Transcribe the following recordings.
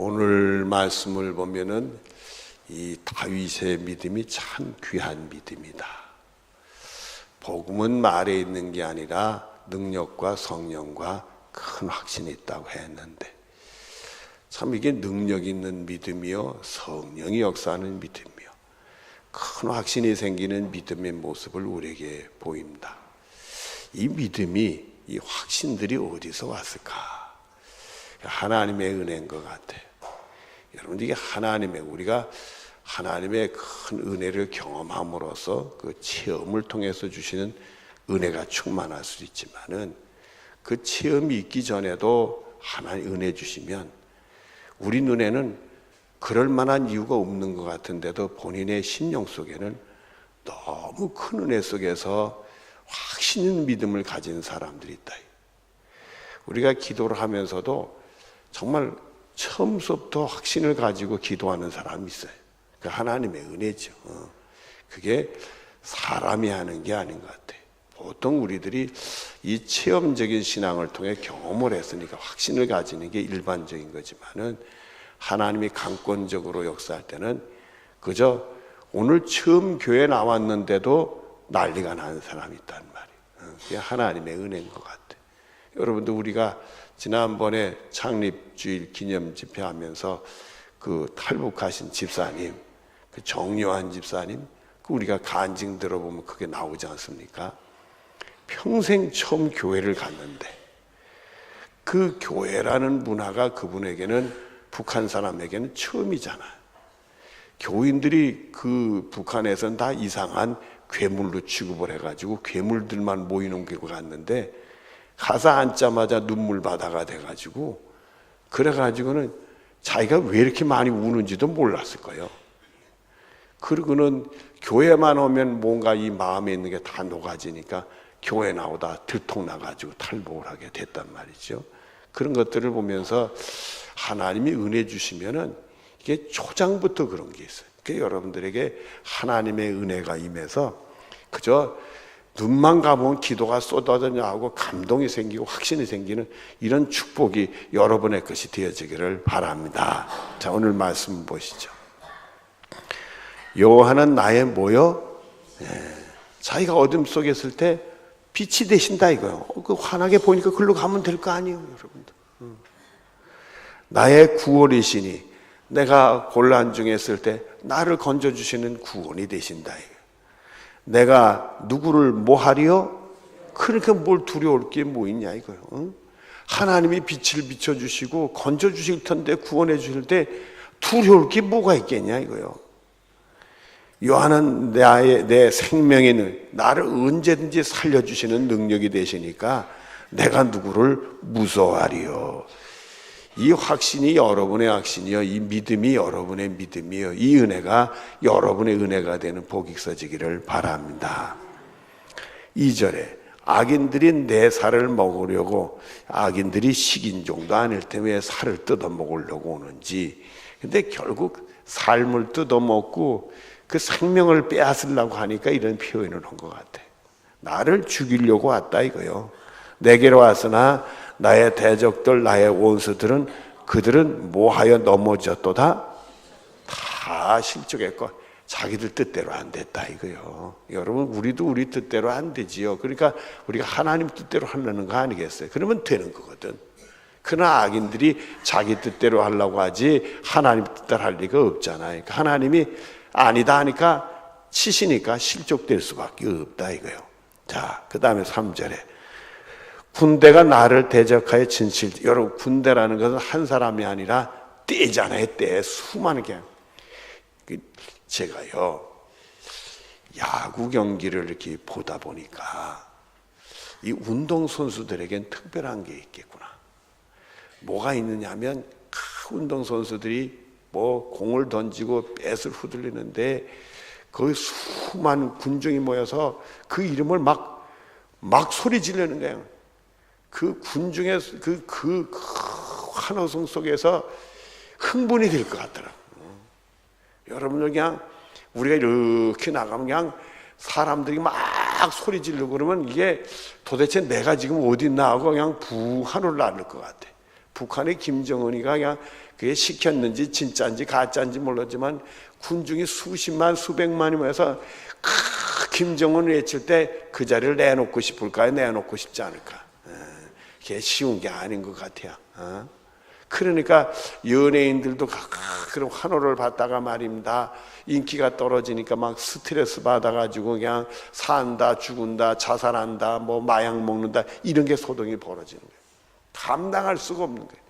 오늘 말씀을 보면은 이 다윗의 믿음이 참 귀한 믿음이다. 복음은 말에 있는 게 아니라 능력과 성령과 큰 확신이 있다고 했는데, 참 이게 능력 있는 믿음이요, 성령이 역사하는 믿음이요, 큰 확신이 생기는 믿음의 모습을 우리에게 보입니다. 이 믿음이, 이 확신들이 어디서 왔을까? 하나님의 은혜인 것 같아요. 여러분, 이게 우리가 하나님의 큰 은혜를 경험함으로써 그 체험을 통해서 주시는 은혜가 충만할 수 있지만은, 그 체험이 있기 전에도 하나님 은혜 주시면 우리 눈에는 그럴 만한 이유가 없는 것 같은데도 본인의 심령 속에는 너무 큰 은혜 속에서 확신 있는 믿음을 가진 사람들이 있다. 우리가 기도를 하면서도 정말 처음부터 확신을 가지고 기도하는 사람이 있어요. 그 하나님의 은혜죠. 그게 사람이 하는 게 아닌 것 같아요. 보통 우리들이 이 체험적인 신앙을 통해 경험을 했으니까 확신을 가지는 게 일반적인 거지만은, 하나님이 강권적으로 역사할 때는 그저 오늘 처음 교회 나왔는데도 난리가 나는 사람이 있단 말이에요. 그게 하나님의 은혜인 것 같아요. 여러분도 우리가 지난번에 창립주일 기념 집회하면서 그 탈북하신 집사님, 그 정요한 집사님, 그 우리가 간증 들어보면 그게 나오지 않습니까? 평생 처음 교회를 갔는데 그 교회라는 문화가 그분에게는, 북한 사람에게는 처음이잖아요. 교인들이 그 북한에서는 다 이상한 괴물로 취급을 해가지고 괴물들만 모이는 교회 갔는데, 가서 앉자마자 눈물바다가 돼가지고, 그래가지고는 자기가 왜 이렇게 많이 우는지도 몰랐을 거예요. 그러고는 교회만 오면 뭔가 이 마음에 있는 게 다 녹아지니까 교회 나오다 들통나가지고 탈북을 하게 됐단 말이죠. 그런 것들을 보면서 하나님이 은혜 주시면은 이게 초장부터 그런 게 있어요. 그러니까 여러분들에게 하나님의 은혜가 임해서 그저 눈만 감으면 기도가 쏟아져 나오고 감동이 생기고 확신이 생기는 이런 축복이 여러분의 것이 되어지기를 바랍니다. 자, 오늘 말씀 보시죠. 여호와는 나의 뭐요? 자기가 어둠 속에 있을 때 빛이 되신다 이거요. 그 환하게 보니까 글로 가면 될 거 아니에요, 여러분들. 나의 구원이시니, 내가 곤란 중에 있을 때 나를 건져주시는 구원이 되신다 이거예요. 내가 누구를 뭐 하리요? 그러니까 뭘 두려울 게 뭐 있냐 이거요. 하나님이 빛을 비춰주시고 건져주실 텐데, 구원해 주실 때 두려울 게 뭐가 있겠냐 이거요. 요한은 내 생명에는 나를 언제든지 살려주시는 능력이 되시니까 내가 누구를 무서워하리요. 이 확신이 여러분의 확신이요, 이 믿음이 여러분의 믿음이요, 이 은혜가 여러분의 은혜가 되는 복이 있어지기를 바랍니다. 2절에 악인들이 내 살을 먹으려고, 악인들이 식인종도 아닐 때 왜 살을 뜯어먹으려고 오는지. 근데 결국 삶을 뜯어먹고 그 생명을 빼앗으려고 하니까 이런 표현을 한 것 같아. 나를 죽이려고 왔다 이거요. 내게로 왔으나 나의 대적들, 나의 원수들은, 그들은 뭐하여 넘어졌도다? 다 실족했고 자기들 뜻대로 안 됐다 이거요. 여러분, 우리도 우리 뜻대로 안 되지요. 그러니까 우리가 하나님 뜻대로 하려는 거 아니겠어요? 그러면 되는 거거든. 그러나 악인들이 자기 뜻대로 하려고 하지 하나님 뜻대로 할 리가 없잖아요. 그러니까 하나님이 아니다 하니까 치시니까 실족될 수밖에 없다 이거요. 자, 그 다음에 3절에 군대가 나를 대적하여 진실. 여러분, 군대라는 것은 한 사람이 아니라 떼잖아요. 떼. 수많은 게. 제가요, 야구 경기를 이렇게 보다 보니까 이 운동선수들에겐 특별한 게 있겠구나. 뭐가 있느냐 하면, 운동선수들이 뭐 공을 던지고 뱃을 후들리는데 거기 수많은 군중이 모여서 그 이름을 막 소리 지르는 거예요. 그 군중의 그 환호성 속에서 흥분이 될 것 같더라고요. 여러분들, 그냥 우리가 이렇게 나가면 그냥 사람들이 막 소리 지르고 그러면 이게 도대체 내가 지금 어디 있나 하고 그냥 부한을 나눌 것 같아. 북한의 김정은이가 그냥 그게 시켰는지 진짜인지 가짜인지 모르지만 군중이 수십만 수백만이 모여서 김정은 외칠 때 그 자리를 내놓고 싶을까요? 내놓고 싶지 않을까? 그게 쉬운 게 아닌 것 같아요. 그러니까 연예인들도 그런 환호를 받다가 말입니다. 인기가 떨어지니까 막 스트레스 받아가지고 그냥 산다, 죽은다, 자살한다, 뭐 마약 먹는다 이런 게 소동이 벌어지는 거예요. 감당할 수가 없는 거예요.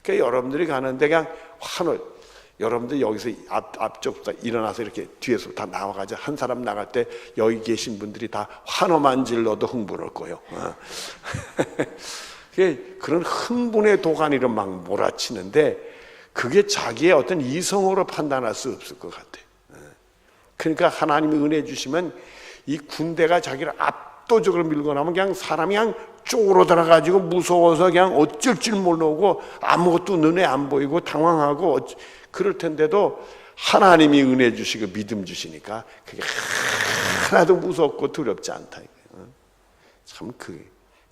그러니까 여러분들이 가는데 그냥 환호. 여러분들 여기서 앞쪽부터 일어나서 이렇게 뒤에서 다 나와가지고 한 사람 나갈 때 여기 계신 분들이 다 환호만 질러도 흥분할 거예요. 그런 흥분의 도가니를 막 몰아치는데 그게 자기의 어떤 이성으로 판단할 수 없을 것 같아요. 그러니까 하나님이 은혜 주시면 이 군대가 자기를 압도적으로 밀고 나면 그냥 사람이 그냥 쪼그러들어가지고 무서워서 그냥 어쩔 줄 모르고 아무것도 눈에 안 보이고 당황하고 그럴 텐데도 하나님이 은혜 주시고 믿음 주시니까 그게 하나도 무섭고 두렵지 않다. 참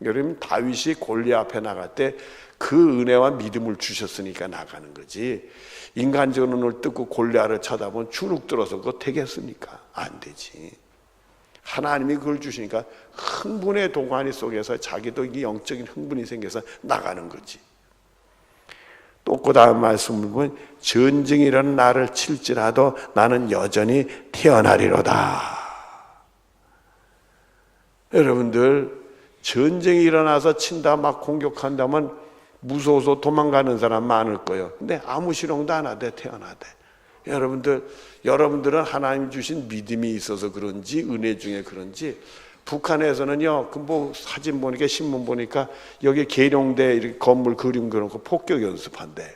여러분 다윗이 골리앗 앞에 나갈 때 그 은혜와 믿음을 주셨으니까 나가는 거지. 인간적으로 눈을 뜨고 골리앗을 쳐다보면 주눅 들어서 그거 되겠습니까? 안 되지. 하나님이 그걸 주시니까 흥분의 도가니 속에서 자기도 이 영적인 흥분이 생겨서 나가는 거지. 또 그 다음 말씀을 보면 전쟁이 일어난 나를 칠지라도 나는 여전히 태어나리로다. 여러분들 전쟁이 일어나서 친다 막 공격한다면 무서워서 도망가는 사람 많을 거예요. 근데 아무 실용도 안 하대 태어나대. 여러분들은 하나님 주신 믿음이 있어서 그런지 은혜 중에 그런지 북한에서는요, 뭐 사진 보니까 신문 보니까 여기 계룡대 이렇게 건물 그림 그려놓고 폭격 연습한대.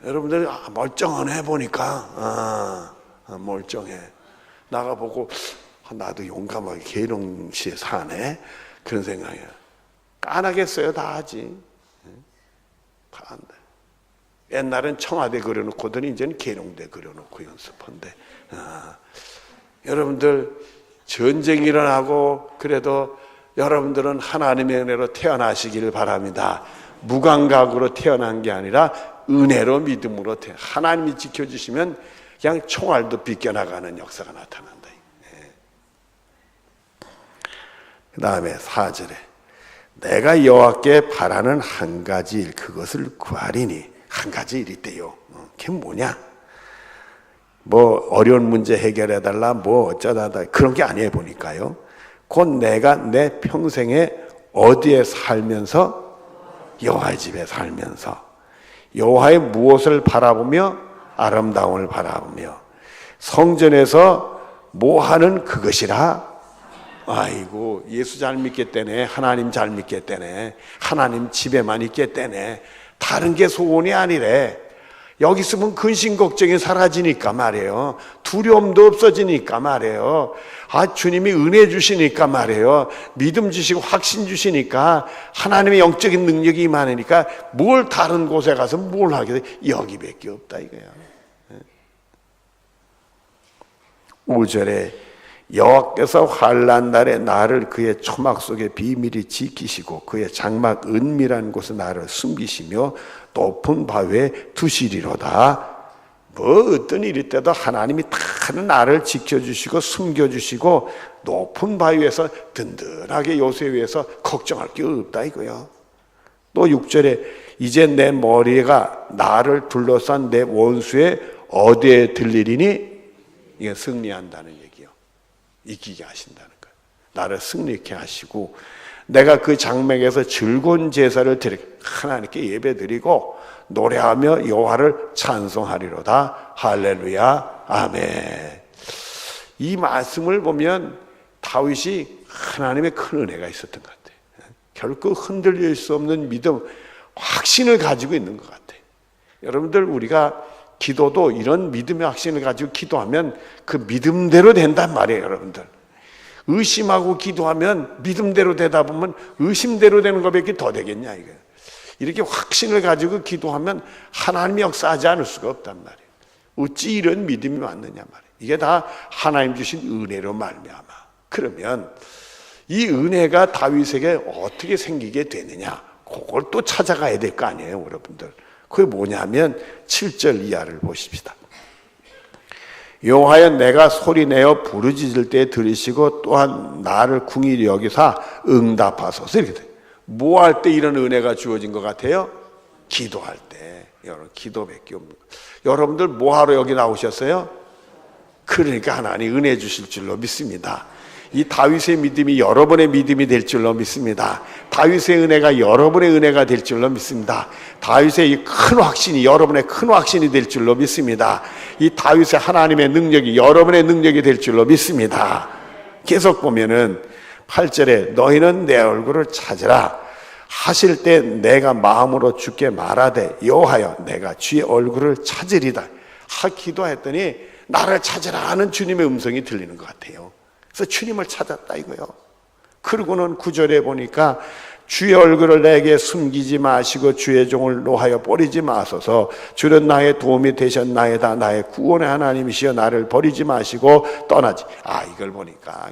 여러분들 멀쩡하네 보니까 멀쩡해. 나가보고 나도 용감하게 계룡시에 사네 그런 생각이야. 안 다 하지. 다 한다. 옛날엔 청와대 그려놓고더니 이제는 계룡대 그려놓고 연습한대. 여러분들 전쟁이 일어나고 그래도 여러분들은 하나님의 은혜로 태어나시길 바랍니다. 무감각으로 태어난 게 아니라 은혜로 믿음으로 하나님이 지켜주시면 그냥 총알도 비껴나가는 역사가 나타난다. 그 다음에 4절에 내가 여호와께 바라는 한 가지 일 그것을 구하리니. 한 가지 일이 있대요. 그게 뭐냐? 뭐 어려운 문제 해결해달라 뭐 어쩌다 그런 게 아니에요. 보니까요 곧 내가 내 평생에 어디에 살면서 여호와의 집에 살면서 여호와의 무엇을 바라보며 아름다움을 바라보며 성전에서 뭐 하는 그것이라. 아이고 예수 잘 믿겠다네. 하나님 잘 믿겠다네. 하나님 집에만 있겠다네. 다른 게 소원이 아니래. 여기 있으면 근심 걱정이 사라지니까 말이에요. 두려움도 없어지니까 말이에요. 주님이 은혜 주시니까 말이에요. 믿음 주시고 확신 주시니까 하나님의 영적인 능력이 임하니까 뭘 다른 곳에 가서 뭘 하게 돼. 여기밖에 없다 이거야. 5절에 여호와께서 환난 날에 나를 그의 초막 속에 비밀히 지키시고 그의 장막 은밀한 곳에 나를 숨기시며 높은 바위에 두시리로다. 뭐 어떤 일이 때도 하나님이 다 나를 지켜주시고 숨겨주시고 높은 바위에서 든든하게 요새 위에서 걱정할 게 없다 이거요. 또 6절에 이제 내 머리가 나를 둘러싼 내 원수의 어디에 들리리니. 이게 승리한다는 얘기요. 이기게 하신다는 거예요. 나를 승리케 하시고 내가 그 장막에서 즐거운 제사를 하나님께 예배드리고 노래하며 여호와를 찬송하리로다. 할렐루야 아멘. 이 말씀을 보면 다윗이 하나님의 큰 은혜가 있었던 것 같아요. 결코 흔들릴 수 없는 믿음, 확신을 가지고 있는 것 같아요. 여러분들 우리가 기도도 이런 믿음의 확신을 가지고 기도하면 그 믿음대로 된단 말이에요. 여러분들 의심하고 기도하면 믿음대로 되다 보면 의심대로 되는 것밖에 더 되겠냐 이거예요. 이렇게 확신을 가지고 기도하면 하나님이 역사하지 않을 수가 없단 말이에요. 어찌 이런 믿음이 왔느냐 말이에요. 이게 다 하나님 주신 은혜로 말미암아. 그러면 이 은혜가 다윗에게 어떻게 생기게 되느냐, 그걸 또 찾아가야 될 거 아니에요. 여러분들 그게 뭐냐면 7절 이하를 보십시다. 여호와여 내가 소리내어 부르짖을 때 들으시고 또한 나를 궁히 여기사 응답하소서. 이렇게 돼요. 뭐 할 때 이런 은혜가 주어진 것 같아요? 기도할 때. 여러분 기도밖에 없는 거예요. 여러분들 뭐하러 여기 나오셨어요? 그러니까 하나님 은혜 주실 줄로 믿습니다. 이 다윗의 믿음이 여러분의 믿음이 될 줄로 믿습니다. 다윗의 은혜가 여러분의 은혜가 될 줄로 믿습니다. 다윗의 이 큰 확신이 여러분의 큰 확신이 될 줄로 믿습니다. 이 다윗의 하나님의 능력이 여러분의 능력이 될 줄로 믿습니다. 계속 보면은 8절에 너희는 내 얼굴을 찾으라 하실 때 내가 마음으로 주께 말하되 여호와여 내가 주의 얼굴을 찾으리다. 기도했더니 나를 찾으라 하는 주님의 음성이 들리는 것 같아요. 그래서 주님을 찾았다 이거요. 그러고는 9절에 보니까 주의 얼굴을 내게 숨기지 마시고 주의 종을 노하여 버리지 마소서. 주는 나의 도움이 되셨나이다. 나의 구원의 하나님이시여 나를 버리지 마시고 떠나지. 이걸 보니까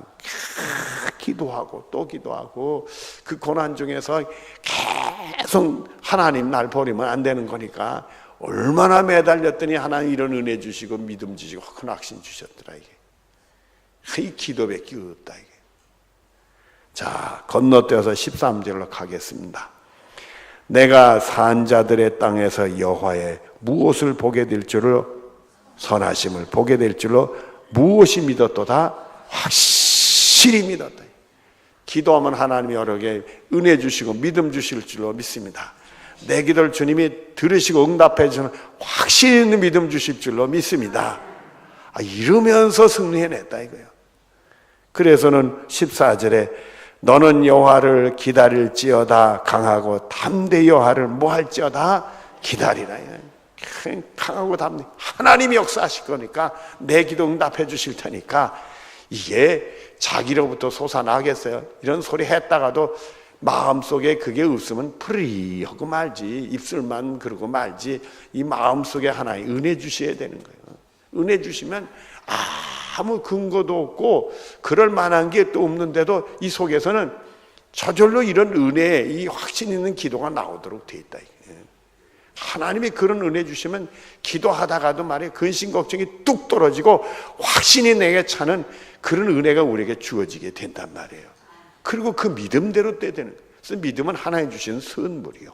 기도하고 또 기도하고 그 고난 중에서 계속 하나님 날 버리면 안 되는 거니까 얼마나 매달렸더니 하나님 이런 은혜 주시고 믿음 주시고 큰 확신 주셨더라 이게. 이 기도밖에 없다 이게. 자, 건너뛰어서 13절로 가겠습니다. 내가 산 자들의 땅에서 여호와의 무엇을 보게 될 줄을 선하심을 보게 될 줄로 무엇이 믿었도다? 확실히 믿었다. 기도하면 하나님이 여러에게 은혜 주시고 믿음 주실 줄로 믿습니다. 내 기도를 주님이 들으시고 응답해 주시는 확실히 있는 믿음 주실 줄로 믿습니다. 이러면서 승리해냈다 이거예요. 그래서는 14절에 너는 여호와를 기다릴지어다 강하고 담대 여호와를 뭐 할지어다 기다리라. 강하고 담대 하나님이 역사하실 거니까 내 기도 응답해 주실 테니까 이게 자기로부터 솟아나겠어요? 이런 소리 했다가도 마음속에 그게 없으면 프리 하고 말지, 입술만 그러고 말지. 이 마음속에 하나님 은혜 주셔야 되는 거예요. 은혜 주시면 아무 근거도 없고 그럴 만한 게 또 없는데도 이 속에서는 저절로 이런 은혜, 이 확신 있는 기도가 나오도록 돼 있다. 하나님이 그런 은혜 주시면 기도하다가도 말이에요, 근심 걱정이 뚝 떨어지고 확신이 내게 차는 그런 은혜가 우리에게 주어지게 된단 말이에요. 그리고 그 믿음대로 떼야 되는 거예요. 그래서 믿음은 하나님 주시는 선물이요.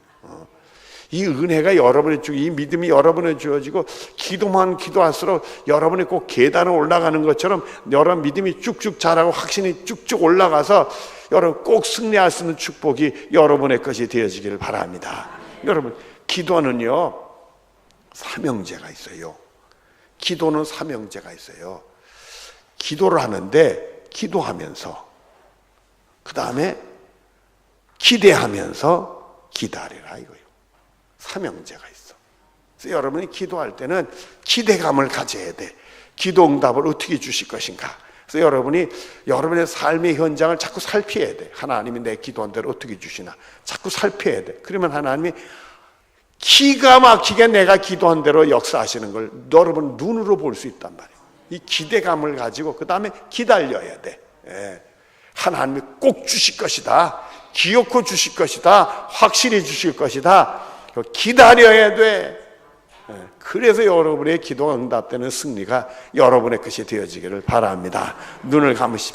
이 은혜가 여러분의 주고 이 믿음이 여러분에 주어지고 기도만 기도할수록 여러분이 꼭 계단을 올라가는 것처럼 여러분 믿음이 쭉쭉 자라고 확신이 쭉쭉 올라가서 여러분 꼭 승리할 수 있는 축복이 여러분의 것이 되어지기를 바랍니다. 여러분 기도는요 사명제가 있어요. 기도는 사명제가 있어요. 기도를 하는데 기도하면서 그 다음에 기대하면서 기다리라 이거예요. 사명제가 있어. 그래서 여러분이 기도할 때는 기대감을 가져야 돼. 기도 응답을 어떻게 주실 것인가. 그래서 여러분이 여러분의 삶의 현장을 자꾸 살펴야 돼. 하나님이 내 기도한 대로 어떻게 주시나 자꾸 살펴야 돼. 그러면 하나님이 기가 막히게 내가 기도한 대로 역사하시는 걸 여러분 눈으로 볼 수 있단 말이에요. 이 기대감을 가지고 그 다음에 기다려야 돼. 하나님이 꼭 주실 것이다. 기어코 주실 것이다. 확실히 주실 것이다. 기다려야 돼. 그래서 여러분의 기도가 응답되는 승리가 여러분의 것이 되어지기를 바랍니다. 눈을 감으십시오.